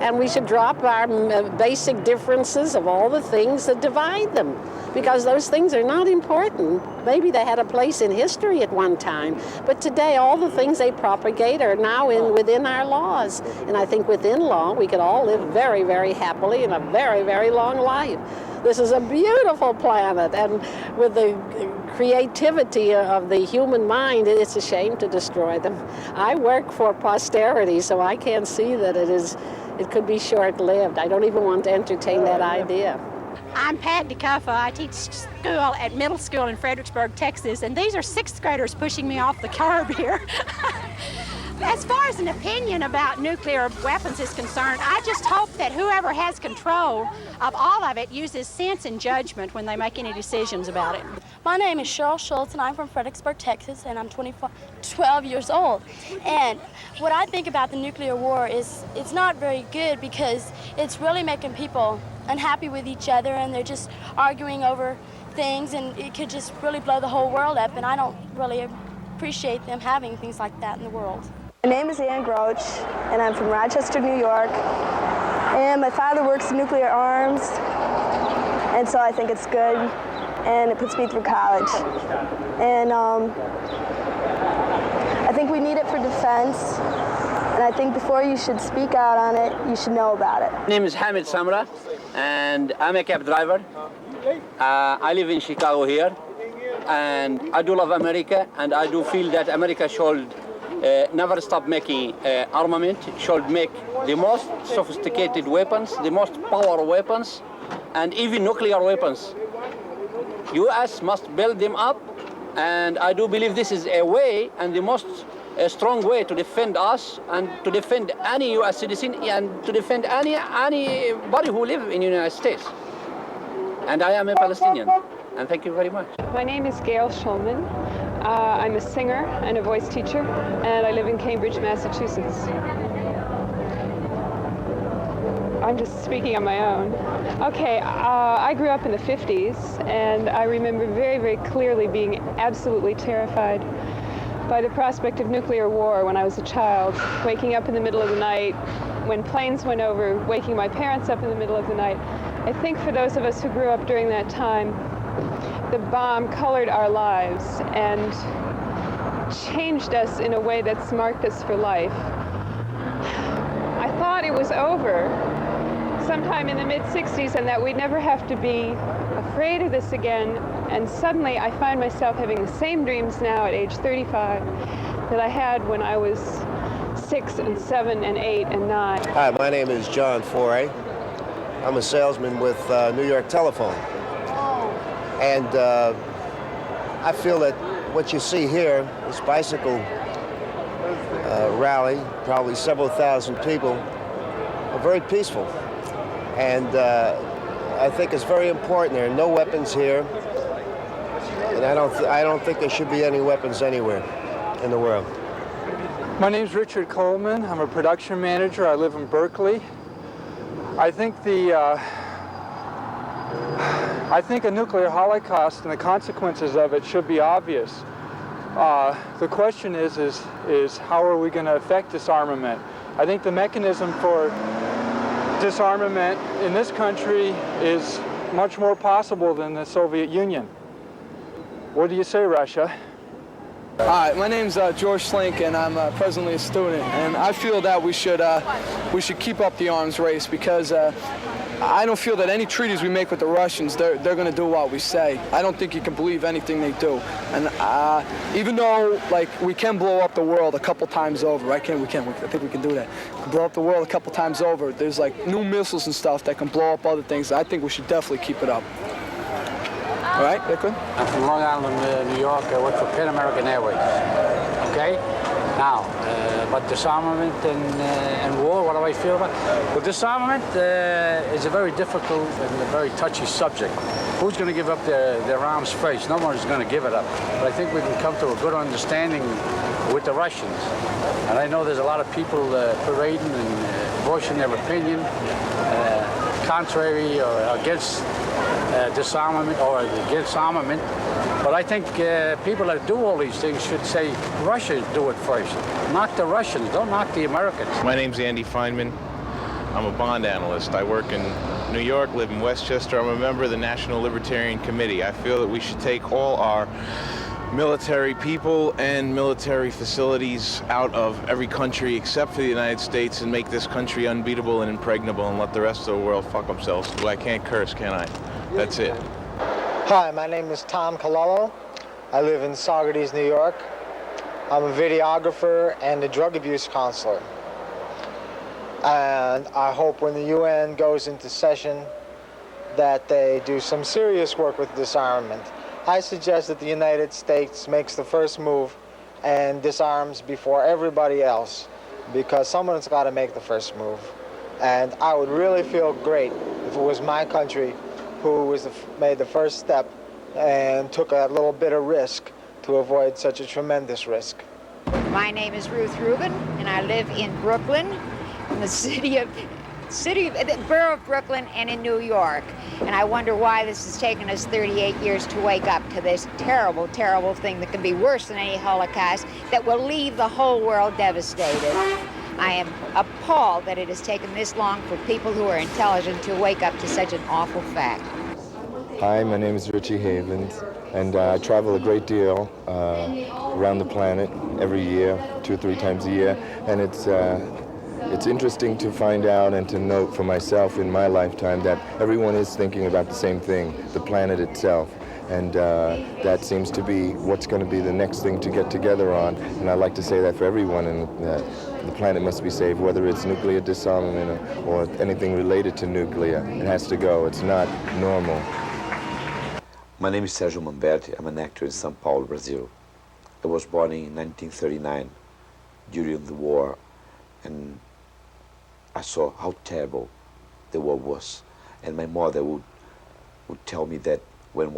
And we should drop our basic differences of all the things that divide them, because those things are not important. Maybe they had a place in history at one time, but today all the things they propagate are now within our laws. And I think within law, we could all live very, very happily in a very, very long life. This is a beautiful planet, and with the creativity of the human mind, it's a shame to destroy them. I work for posterity, so I can't see that it could be short-lived. I don't even want to entertain that idea. I'm Pat DeCuffa. I teach school at middle school in Fredericksburg, Texas, and these are sixth graders pushing me off the curb here. As far as an opinion about nuclear weapons is concerned, I just hope that whoever has control of all of it uses sense and judgment when they make any decisions about it. My name is Cheryl Schultz, and I'm from Fredericksburg, Texas, and I'm 12 years old. And what I think about the nuclear war is it's not very good because it's really making people unhappy with each other, and they're just arguing over things, and it could just really blow the whole world up, and I don't really appreciate them having things like that in the world. My name is Ann Grouch, and I'm from Rochester, New York, and my father works in nuclear arms, and so I think it's good, and it puts me through college. And I think we need it for defense, and I think before you should speak out on it, you should know about it. My name is Hamid Samra, and I'm a cab driver. I live in Chicago here, and I do love America, and I do feel that America should never stop making armament, should make the most sophisticated weapons, the most powerful weapons, and even nuclear weapons. U.S. must build them up, and I do believe this is a way and the most strong way to defend us and to defend any U.S. citizen and to defend anybody who lives in the United States. And I am a Palestinian, and thank you very much. My name is Gail Schulman. I'm a singer and a voice teacher, and I live in Cambridge, Massachusetts. I'm just speaking on my own. Okay, I grew up in the 50s, and I remember very, very clearly being absolutely terrified by the prospect of nuclear war when I was a child, waking up in the middle of the night, when planes went over, waking my parents up in the middle of the night. I think for those of us who grew up during that time, the bomb colored our lives and changed us in a way that's marked us for life. I thought it was over sometime in the mid-60s and that we'd never have to be afraid of this again, and suddenly I find myself having the same dreams now at age 35 that I had when I was 6 and 7 and 8 and 9. Hi, my name is John Foray. I'm a salesman with New York Telephone. And I feel that what you see here, this bicycle rally, probably several thousand people, are very peaceful. And I think it's very important. There are no weapons here, and I don't think there should be any weapons anywhere. in the world. My name's Richard Coleman. I'm a production manager. I live in Berkeley. I think a nuclear holocaust and the consequences of it should be obvious. The question is how are we going to affect disarmament? I think the mechanism for disarmament in this country is much more possible than the Soviet Union. What do you say, Russia? Hi, my name's George Slink, and I'm presently a student. And I feel that we should keep up the arms race, because I don't feel that any treaties we make with the Russians, they're going to do what we say. I don't think you can believe anything they do. And even though, like, we can blow up the world a couple times over, I think we can do that. We can blow up the world a couple times over. There's like new missiles and stuff that can blow up other things. I think we should definitely keep it up. All right, Nicholas? I'm from Long Island, New York. I work for Pan American Airways. Okay? Now, but disarmament and war, what do I feel about? Well, disarmament is a very difficult and a very touchy subject. Who's going to give up their arms first? No one is going to give it up. But I think we can come to a good understanding with the Russians. And I know there's a lot of people parading and voicing their opinion contrary or against disarmament or against armament. But I think people that do all these things should say Russia do it first, not the Russians. Don't knock the Americans. My name's Andy Feynman. I'm a bond analyst. I work in New York, live in Westchester. I'm a member of the National Libertarian Committee. I feel that we should take all our military people and military facilities out of every country except for the United States and make this country unbeatable and impregnable and let the rest of the world fuck themselves. Well, I can't curse, can I? That's it. Hi, my name is Tom Colello. I live in Saugerties, New York. I'm a videographer and a drug abuse counselor. And I hope when the UN goes into session that they do some serious work with disarmament. I suggest that the United States makes the first move and disarms before everybody else, because someone's got to make the first move. And I would really feel great if it was my country who made the first step and took a little bit of risk to avoid such a tremendous risk. My name is Ruth Rubin, and I live in Brooklyn, in the borough of Brooklyn, and in New York. And I wonder why this has taken us 38 years to wake up to this terrible, terrible thing that can be worse than any Holocaust, that will leave the whole world devastated. I am appalled that it has taken this long for people who are intelligent to wake up to such an awful fact. Hi, my name is Richie Havens, and I travel a great deal around the planet every year, 2 or 3 times a year, and it's interesting to find out and to note for myself in my lifetime that everyone is thinking about the same thing, the planet itself. And that seems to be what's going to be the next thing to get together on. And I like to say that for everyone, and the planet must be saved, whether it's nuclear disarmament or anything related to nuclear. It has to go. It's not normal. My name is Sergio Mamberti. I'm an actor in São Paulo, Brazil. I was born in 1939 during the war, and I saw how terrible the war was. And my mother would tell me that when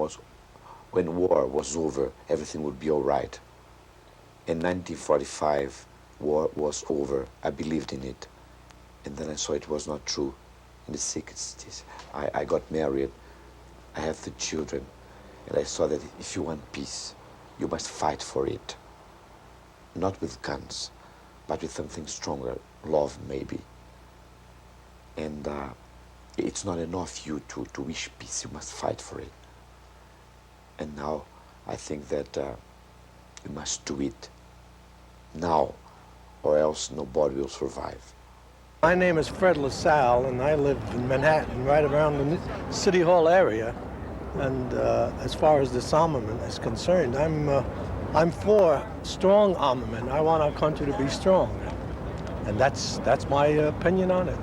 war was over, everything would be all right. In 1945, war was over. I believed in it. And then I saw it was not true. In the 60s, I got married. I have 3 children. And I saw that if you want peace, you must fight for it. Not with guns, but with something stronger, love maybe. And it's not enough you to wish peace, you must fight for it. And now I think that you must do it now, or else nobody will survive. My name is Fred LaSalle, and I live in Manhattan, right around the City Hall area. And as far as disarmament is concerned, I'm for strong armament. I want our country to be strong, and that's my opinion on it.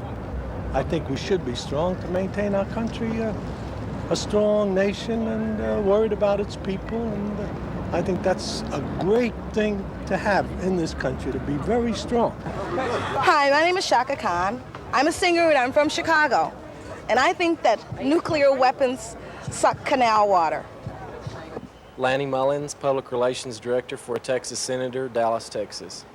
I think we should be strong to maintain our country a strong nation and worried about its people. And I think that's a great thing to have in this country, to be very strong. Hi, my name is Shaka Khan. I'm a singer and I'm from Chicago. And I think that nuclear weapons suck canal water. Lanny Mullins, Public Relations Director for a Texas Senator, Dallas, Texas.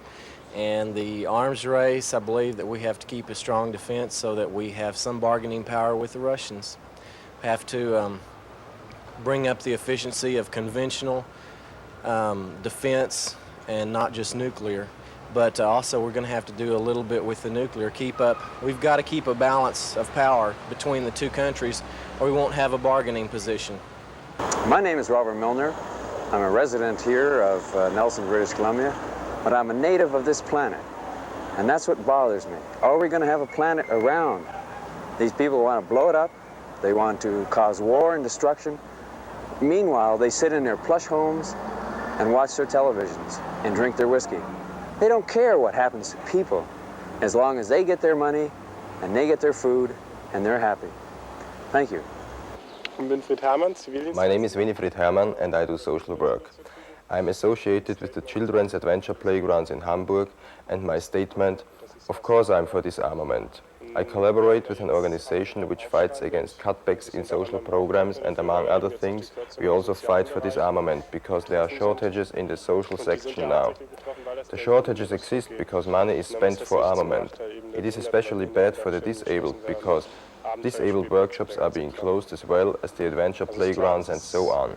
And the arms race, I believe that we have to keep a strong defense so that we have some bargaining power with the Russians. We have to bring up the efficiency of conventional defense and not just nuclear. But also we're going to have to do a little bit with the nuclear. We've got to keep a balance of power between the two countries or we won't have a bargaining position. My name is Robert Milner. I'm a resident here of Nelson, British Columbia, but I'm a native of this planet. And that's what bothers me. Are we going to have a planet around? These people want to blow it up. They want to cause war and destruction. Meanwhile, they sit in their plush homes and watch their televisions and drink their whiskey. They don't care what happens to people as long as they get their money and they get their food and they're happy. Thank you. My name is Winifred Hermann and I do social work. I'm associated with the Children's Adventure Playgrounds in Hamburg, and my statement, of course I'm for disarmament. I collaborate with an organization which fights against cutbacks in social programs, and among other things, we also fight for disarmament because there are shortages in the social section now. The shortages exist because money is spent for armament. It is especially bad for the disabled because disabled workshops are being closed as well as the adventure playgrounds and so on.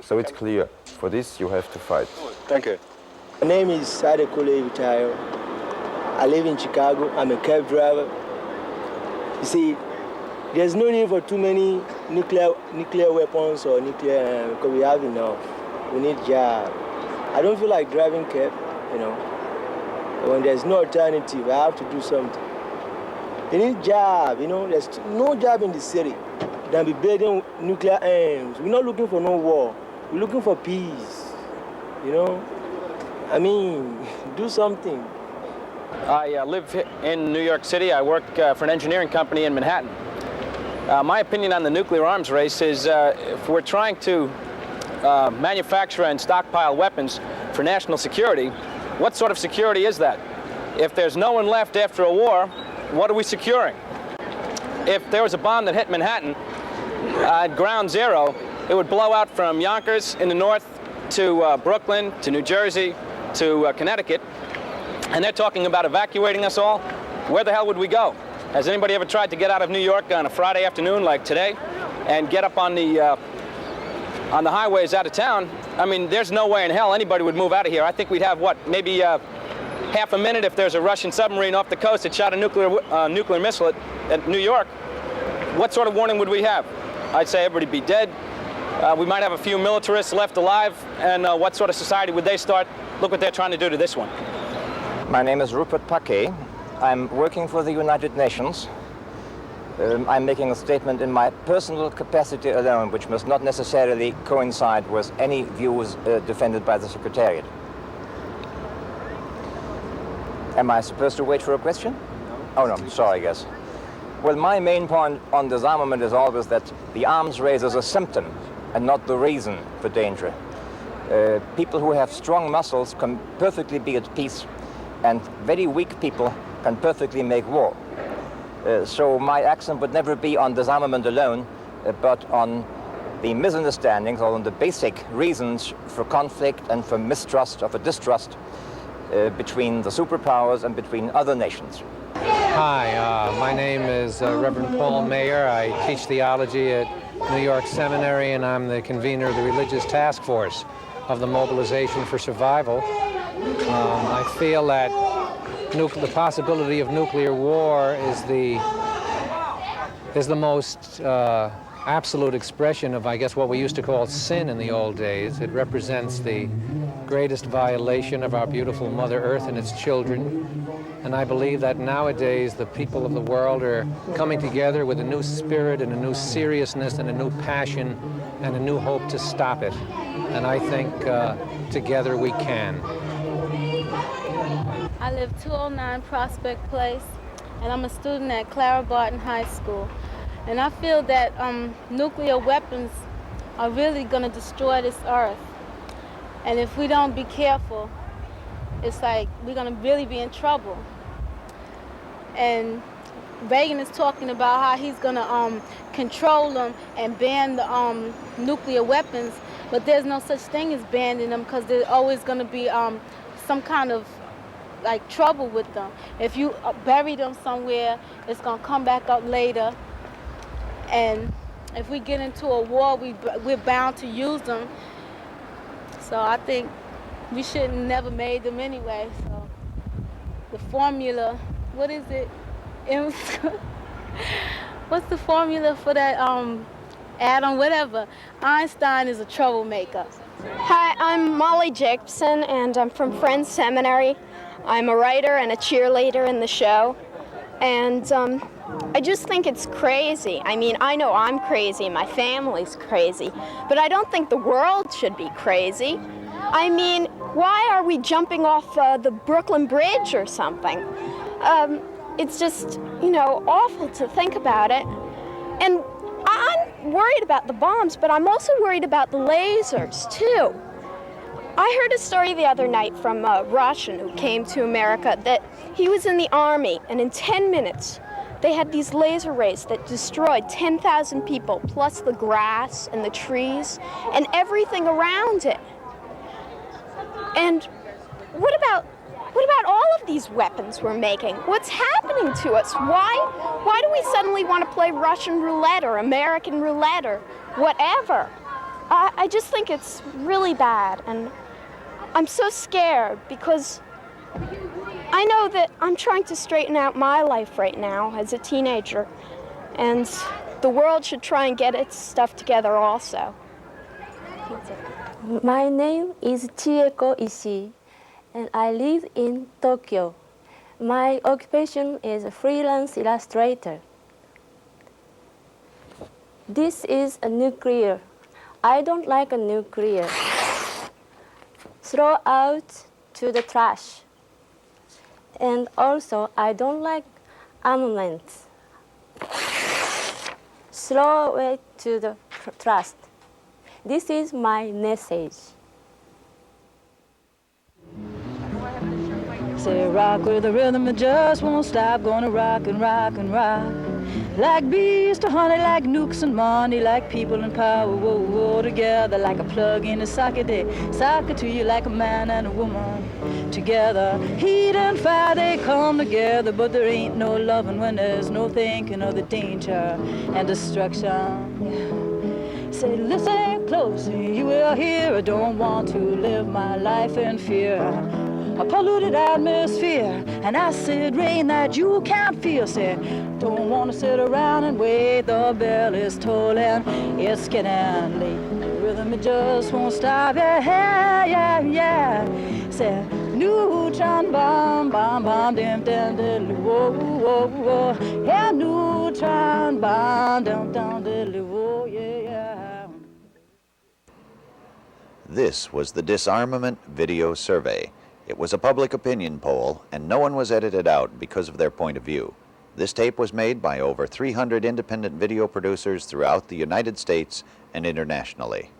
So it's clear, for this you have to fight. Thank you. My name is Sadekule Vitayo. I live in Chicago. I'm a cab driver. You see, there's no need for too many nuclear weapons or nuclear, because we have enough. We need jobs. I don't feel like driving cab, you know. When there's no alternative, I have to do something. They need job, you know. There's no job in the city than be building nuclear arms. We're not looking for no war. We're looking for peace, you know. I mean, do something. I live in New York City. I work for an engineering company in Manhattan. My opinion on the nuclear arms race is if we're trying to manufacture and stockpile weapons for national security, what sort of security is that? If there's no one left after a war, what are we securing? If there was a bomb that hit Manhattan at ground zero, it would blow out from Yonkers in the north to Brooklyn, to New Jersey, to Connecticut. And they're talking about evacuating us all. Where the hell would we go? Has anybody ever tried to get out of New York on a Friday afternoon like today and get up on the highways out of town? I mean, there's no way in hell anybody would move out of here. I think we'd have, what, maybe half a minute if there's a Russian submarine off the coast that shot a nuclear missile at New York. What sort of warning would we have? I'd say everybody'd be dead. We might have a few militarists left alive, and what sort of society would they start? Look what they're trying to do to this one. My name is Rupert Paquet. I'm working for the United Nations. I'm making a statement in my personal capacity alone, which must not necessarily coincide with any views defended by the Secretariat. Am I supposed to wait for a question? Oh no, sorry, I guess. Well, my main point on disarmament is always that the arms race is a symptom and not the reason for danger. People who have strong muscles can perfectly be at peace, and very weak people can perfectly make war. So my accent would never be on disarmament alone, but on the misunderstandings or on the basic reasons for conflict and for mistrust or for distrust between the superpowers and between other nations. Hi, my name is Reverend Paul Mayer. I teach theology at New York Seminary, and I'm the convener of the Religious Task Force of the Mobilization for Survival. I feel that the possibility of nuclear war is the most absolute expression of, I guess, what we used to call sin in the old days. It represents the greatest violation of our beautiful Mother Earth and its children. And I believe that nowadays the people of the world are coming together with a new spirit and a new seriousness and a new passion and a new hope to stop it. And I think together we can. I live 209 Prospect Place, and I'm a student at Clara Barton High School. And I feel that nuclear weapons are really going to destroy this earth. And if we don't be careful, it's like we're going to really be in trouble. And Reagan is talking about how he's going to control them and ban the nuclear weapons. But there's no such thing as banning them because there's always going to be some kind of like trouble with them. If you bury them somewhere, it's going to come back up later. And if we get into a war, we're bound to use them. So I think we shouldn't never made them anyway. So the formula, what is it? What's the formula for that atom, whatever? Einstein is a troublemaker. Hi, I'm Molly Jacobson, and I'm from Friends Seminary. I'm a writer and a cheerleader in the show, and I just think it's crazy. I mean, I know I'm crazy, my family's crazy, but I don't think the world should be crazy. I mean, why are we jumping off the Brooklyn Bridge or something? It's just, you know, awful to think about it. And I'm worried about the bombs, but I'm also worried about the lasers, too. I heard a story the other night from a Russian who came to America that he was in the army, and in 10 minutes, they had these laser rays that destroyed 10,000 people, plus the grass and the trees and everything around it. And what about all of these weapons we're making? What's happening to us? Why do we suddenly want to play Russian roulette or American roulette or whatever? I just think it's really bad, and I'm so scared because I know that I'm trying to straighten out my life right now as a teenager, and the world should try and get its stuff together also. My name is Chieko Ishii, and I live in Tokyo. My occupation is a freelance illustrator. This is a nuclear. I don't like a nuclear. Throw out to the trash. And also, I don't like armaments. Throw away to the trash. This is my message. Say rock with the rhythm, it just won't stop. Gonna rock and rock and rock. Like bees to honey, like nukes and money, like people in power, whoa, whoa, together. Like a plug in a socket, they sock it to you like a man and a woman. Together, heat and fire, they come together, but there ain't no loving when there's no thinking of the danger and destruction. Say, listen closely, you will hear. I don't want to live my life in fear. A polluted atmosphere, and acid rain that you can't feel. Say, don't want to sit around and wait. The bell is tolling, it's getting late. The rhythm, it just won't stop. Yeah, yeah, yeah. Say, neutron bomb, bomb, bomb, dim, dim, dim, whoa, whoa, whoa. Yeah, neutron bomb, dim, dim, dim, whoa, yeah, yeah. This was the Disarmament Video Survey. It was a public opinion poll, and no one was edited out because of their point of view. This tape was made by over 300 independent video producers throughout the United States and internationally.